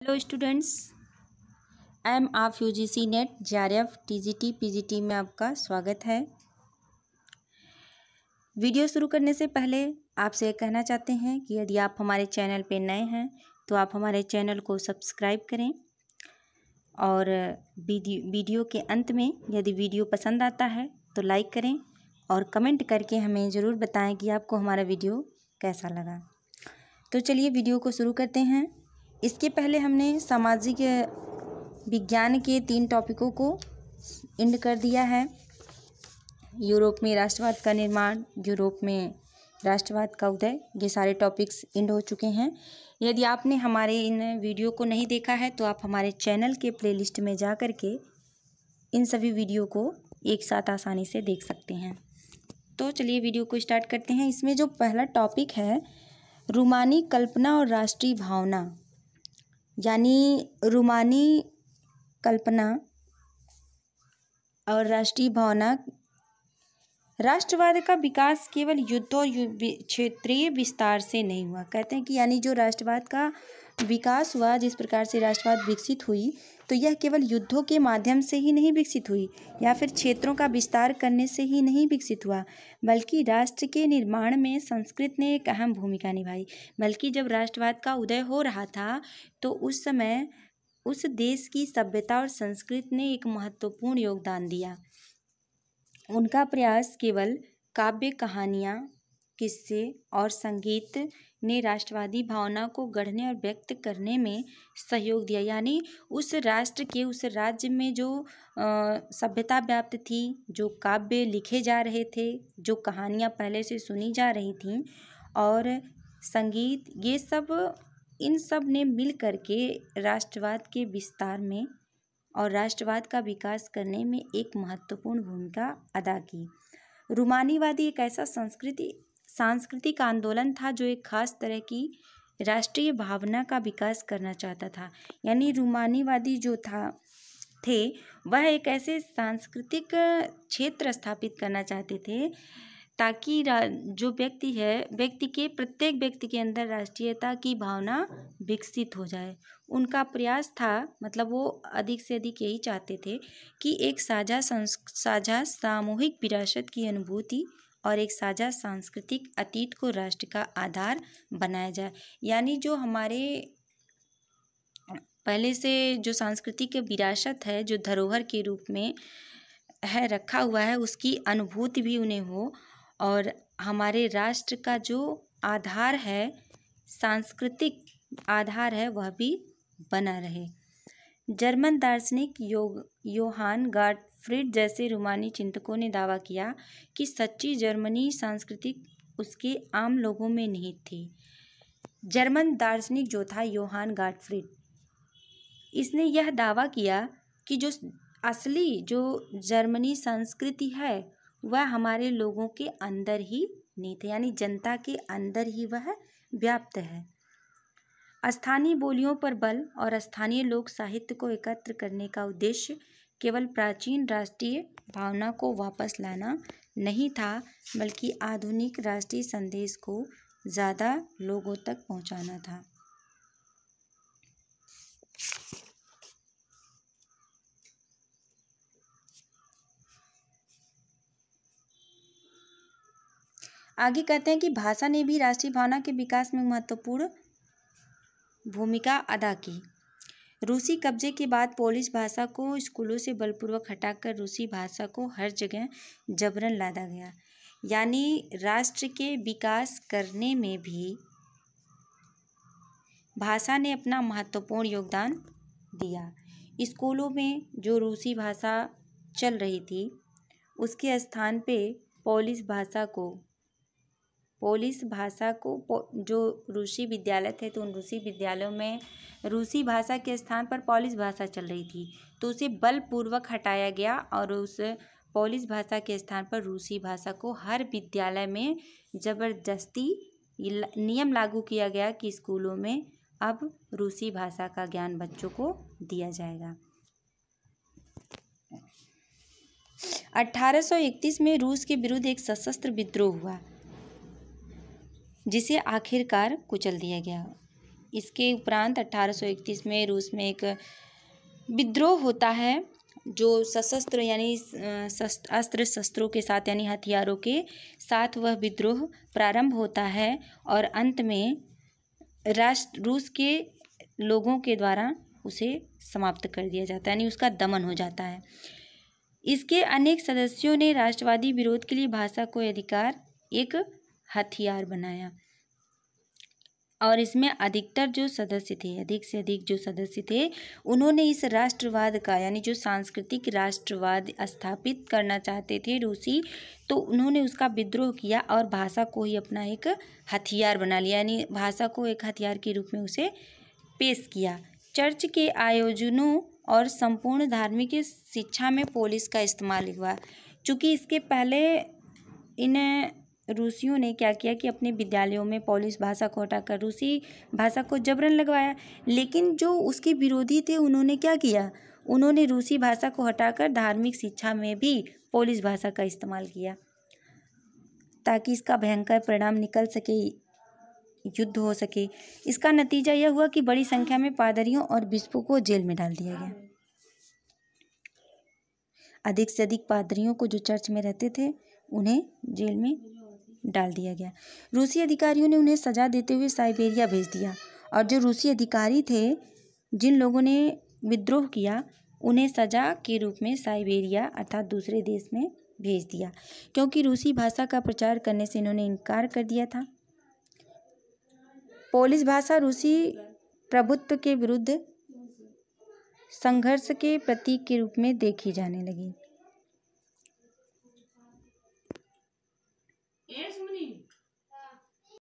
Hello students, I am आप UGC net JRF TGT PGT में आपका स्वागत है। वीडियो शुरू करने से पहले आपसे कहना चाहते हैं कि यदि आप हमारे चैनल पे नए हैं तो आप हमारे चैनल को सब्सक्राइब करें और वीडियो के अंत में यदि वीडियो पसंद आता है तो लाइक करें और कमेंट करके हमें ज़रूर बताएं कि आपको हमारा वीडियो कैसा लगा। तो चलिए वीडियो को शुरू करते हैं। इसके पहले हमने सामाजिक विज्ञान के 3 टॉपिकों को एंड कर दिया है। यूरोप में राष्ट्रवाद का निर्माण, यूरोप में राष्ट्रवाद का उदय, ये सारे टॉपिक्स एंड हो चुके हैं। यदि आपने हमारे इन वीडियो को नहीं देखा है तो आप हमारे चैनल के प्लेलिस्ट में जा कर के इन सभी वीडियो को एक साथ आसानी से देख सकते हैं। तो चलिए वीडियो को स्टार्ट करते हैं। इसमें जो पहला टॉपिक है रूमानी कल्पना और राष्ट्रीय भावना, यानी रूमानी कल्पना और राष्ट्रीय भावना। राष्ट्रवाद का विकास केवल युद्ध और क्षेत्रीय विस्तार से नहीं हुआ। कहते हैं कि यानी जो राष्ट्रवाद का विकास हुआ, जिस प्रकार से राष्ट्रवाद विकसित हुई, तो यह केवल युद्धों के माध्यम से ही नहीं विकसित हुई या फिर क्षेत्रों का विस्तार करने से ही नहीं विकसित हुआ, बल्कि राष्ट्र के निर्माण में संस्कृत ने एक अहम भूमिका निभाई। बल्कि जब राष्ट्रवाद का उदय हो रहा था तो उस समय उस देश की सभ्यता और संस्कृति ने एक महत्वपूर्ण योगदान दिया। उनका प्रयास केवल काव्य, कहानियाँ, किस्से और संगीत ने राष्ट्रवादी भावना को गढ़ने और व्यक्त करने में सहयोग दिया। यानी उस राष्ट्र के, उस राज्य में जो सभ्यता व्याप्त थी, जो काव्य लिखे जा रहे थे, जो कहानियाँ पहले से सुनी जा रही थीं और संगीत, ये सब, इन सब ने मिल कर के राष्ट्रवाद के विस्तार में और राष्ट्रवाद का विकास करने में एक महत्वपूर्ण भूमिका अदा की। रूमानीवादी एक ऐसा सांस्कृतिक आंदोलन था जो एक खास तरह की राष्ट्रीय भावना का विकास करना चाहता था। यानी रूमानीवादी जो थे वह एक ऐसे सांस्कृतिक क्षेत्र स्थापित करना चाहते थे ताकि जो प्रत्येक व्यक्ति के अंदर राष्ट्रीयता की भावना विकसित हो जाए। उनका प्रयास था, मतलब वो अधिक से अधिक यही चाहते थे कि एक साझा सामूहिक विरासत की अनुभूति और एक साझा सांस्कृतिक अतीत को राष्ट्र का आधार बनाया जाए। यानी जो हमारे पहले से जो सांस्कृतिक विरासत है, जो धरोहर के रूप में है रखा हुआ है, उसकी अनुभूति भी उन्हें हो और हमारे राष्ट्र का जो आधार है, सांस्कृतिक आधार है, वह भी बना रहे। जर्मन दार्शनिक योहान गॉटफ्रीड जैसे रूमानी चिंतकों ने दावा किया कि सच्ची जर्मनी सांस्कृतिक उसके आम लोगों में निहित थी। जर्मन दार्शनिक जो था योहान गॉटफ्रीड, इसने यह दावा किया कि जो असली जो जर्मनी संस्कृति है वह हमारे लोगों के अंदर ही निहित है, यानी जनता के अंदर ही वह व्याप्त है। स्थानीय बोलियों पर बल और स्थानीय लोक साहित्य को एकत्र करने का उद्देश्य केवल प्राचीन राष्ट्रीय भावना को वापस लाना नहीं था, बल्कि आधुनिक राष्ट्रीय संदेश को ज़्यादा लोगों तक पहुंचाना था। आगे कहते हैं कि भाषा ने भी राष्ट्रीय भावना के विकास में महत्वपूर्ण भूमिका अदा की। रूसी कब्जे के बाद पोलिश भाषा को स्कूलों से बलपूर्वक हटाकर रूसी भाषा को हर जगह जबरन लादा गया। यानी राष्ट्र के विकास करने में भी भाषा ने अपना महत्वपूर्ण योगदान दिया। स्कूलों में जो रूसी भाषा चल रही थी उसके स्थान पे पोलिश भाषा को जो रूसी विद्यालय थे तो उन रूसी विद्यालयों में रूसी भाषा के स्थान पर पोलिश भाषा चल रही थी, तो उसे बलपूर्वक हटाया गया और उस पोलिश भाषा के स्थान पर रूसी भाषा को हर विद्यालय में ज़बरदस्ती नियम लागू किया गया कि स्कूलों में अब रूसी भाषा का ज्ञान बच्चों को दिया जाएगा। 1831 में रूस के विरुद्ध एक सशस्त्र विद्रोह हुआ जिसे आखिरकार कुचल दिया गया। इसके उपरांत 1831 में रूस में एक विद्रोह होता है, जो सशस्त्र यानी अस्त्र शस्त्रों के साथ यानी हथियारों के साथ वह विद्रोह प्रारंभ होता है और अंत में रूस के लोगों के द्वारा उसे समाप्त कर दिया जाता है, यानी उसका दमन हो जाता है। इसके अनेक सदस्यों ने राष्ट्रवादी विरोध के लिए भाषा को अधिकार एक हथियार बनाया और इसमें अधिकतर जो सदस्य थे, अधिक से अधिक जो सदस्य थे, उन्होंने इस राष्ट्रवाद का यानी जो सांस्कृतिक राष्ट्रवाद स्थापित करना चाहते थे रूसी, तो उन्होंने उसका विद्रोह किया और भाषा को ही अपना एक हथियार बना लिया, यानी भाषा को एक हथियार के रूप में उसे पेश किया। चर्च के आयोजनों और संपूर्ण धार्मिक शिक्षा में पोलिश का इस्तेमाल हुआ। चूँकि इसके पहले इन रूसियों ने क्या किया कि अपने विद्यालयों में पोलिश भाषा को हटाकर रूसी भाषा को जबरन लगवाया, लेकिन जो उसके विरोधी थे उन्होंने क्या किया, उन्होंने रूसी भाषा को हटाकर धार्मिक शिक्षा में भी पोलिश भाषा का इस्तेमाल किया ताकि इसका भयंकर परिणाम निकल सके, युद्ध हो सके। इसका नतीजा यह हुआ कि बड़ी संख्या में पादरियों और बिशपों को जेल में डाल दिया गया। अधिक से अधिक पादरियों को जो चर्च में रहते थे उन्हें जेल में डाल दिया गया। रूसी अधिकारियों ने उन्हें सजा देते हुए साइबेरिया भेज दिया और जो रूसी अधिकारी थे जिन लोगों ने विद्रोह किया उन्हें सजा के रूप में साइबेरिया अर्थात दूसरे देश में भेज दिया, क्योंकि रूसी भाषा का प्रचार करने से इन्होंने इनकार कर दिया था। पोलिश भाषा रूसी प्रभुत्व के विरुद्ध संघर्ष के प्रतीक के रूप में देखी जाने लगी।